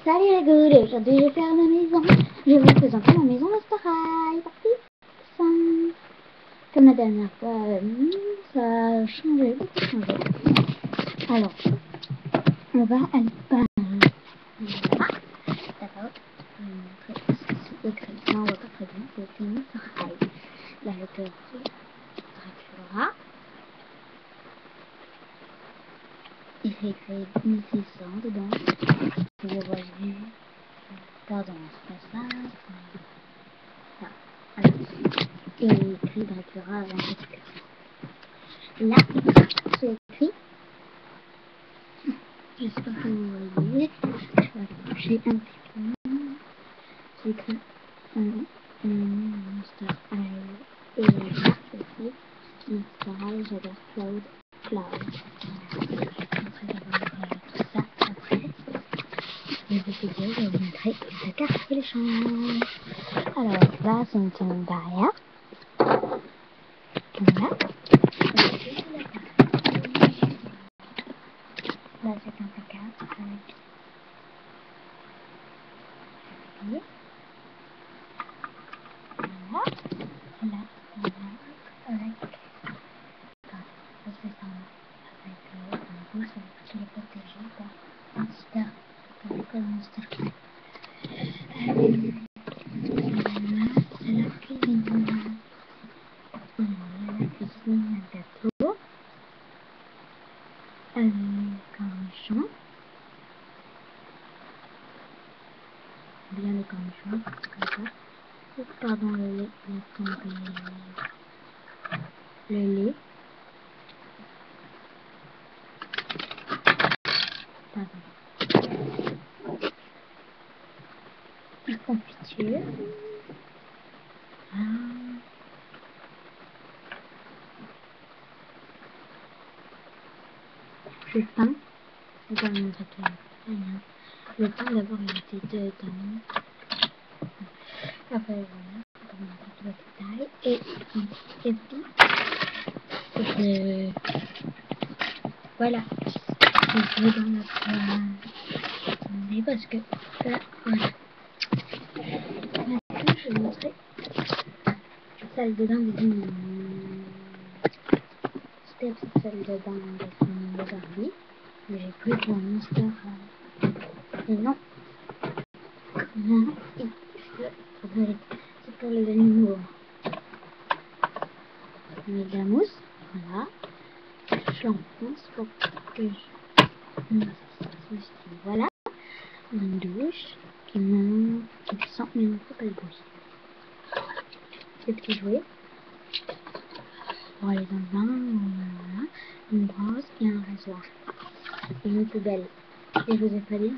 Salut les goules, aujourd'hui je vais faire ma maison. Je vais vous présenter ma maison Astorail. Parti 5. Comme la dernière fois, ça a changé, beaucoup changé. Alors, on va aller par là. D'abord, je vais vous montrer c'est écrit. Là on voit pas très bien, c'est écrit Astorail. La hauteur c'est Dracula. Il est écrit 1600 dedans. Vous voyez. Pardon, c'est pas ça. Ça. Voilà. Et écrit Dracula avant que tu là, c'est écrit. J'espère que vous voyez. Je vais approcher un petit peu. C'est écrit Monster High. Et là, c'est écrit Monster High, j'adore Cloud. Je vais montrer d'abord tout ça après. Et je vais vous montrer la carte et les chambres. Alors là, c'est une semaine derrière. Voilà. Là, c'est un placard avec le voilà. Là, avec ça, c'est ça. Avec un rouge qui est protégé par Monster. Avec le Monster. Là, c'est la cuisine. Voilà, la cuisine à gâteau. Avec cornichons. Bien les cornichons, comme ça. Pardon, le lait, le lait. Pardon. La confiture. Le pain. Je vais vous montrer tout. Le pain, d'abord, il était dedans. Après, voilà. Je vais vous montrer tout le détail. Et puis, voilà. Je vais dans la poêle. Parce que là, voilà. Maintenant, je vais vous montrer la salle de bain de c'était la petite salle de bain de Barbie. Mais j'ai pris pour un Monster. Et non. Non. C'est pour les animaux. Je mets de la mousse. Voilà. Je l'enfonce pour que je... Voilà. Une douche qui monte, qui descend, mais il ne faut pas le bouger. Des petits jouets. Pour aller dans le bain, voilà. Une brosse et un rasoir. Et une poubelle. Et je vous ai pas dit,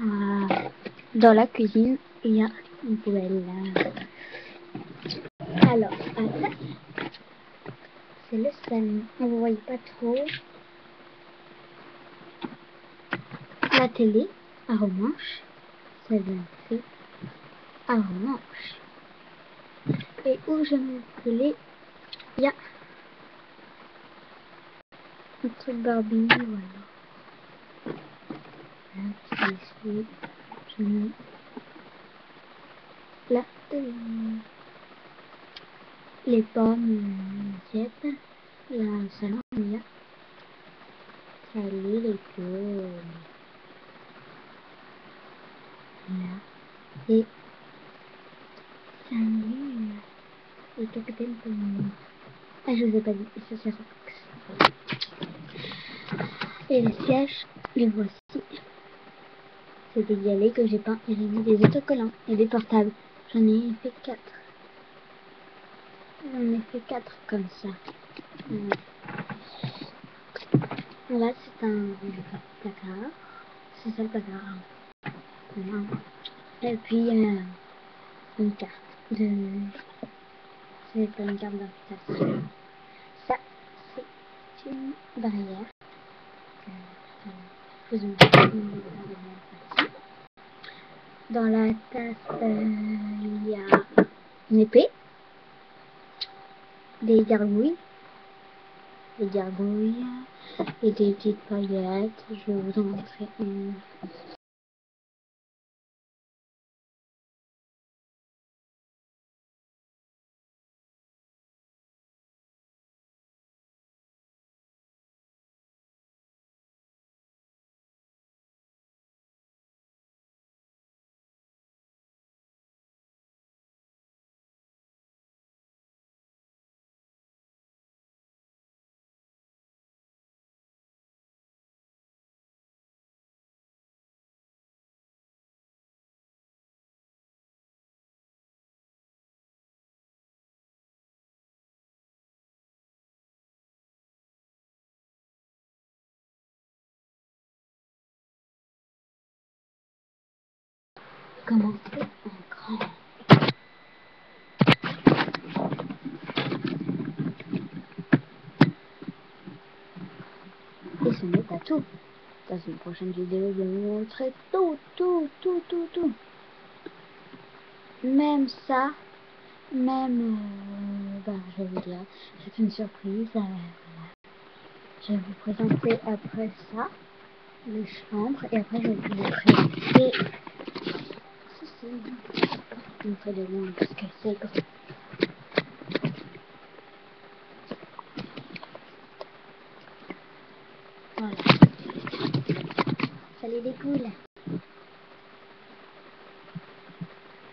dans la cuisine, il y a une poubelle. Alors, après, c'est le salon. Vous ne voyez pas trop. La télé, à remanche. Ça vient fait à remanche. Et où je mets la télé, il y a un truc Barbie, voilà. Là, ici, je mets la télé. Les pommes, l'assiette. Là, au salon, il y a salut les pommes. Là. Et salut le capitaine Pomme. Ah, je vous ai pas dit, ça c'est Rox. Et les sièges, les voici. C'est des galets que j'ai peint et j'ai mis des autocollants et des portables. J'en ai fait 4. J'en ai fait 4 comme ça. Là, c'est un placard. C'est ça le placard. Voilà. Et puis, une carte de... C'est pas une carte d'invitation. Ça, c'est une barrière. Faisons dans la tasse, il y a une épée, des gargouilles et des petites paillettes. Je vais vous en montrer une. commencer en grand. Et ce n'est pas tout. Dans une prochaine vidéo, je vais vous montrer tout. Même ça, même, je vais vous dire, c'est une surprise. Voilà. Je vais vous présenter après ça les chambres et après je vais vous montrer des loin parce que c'est grand. Voilà. Salut les poules.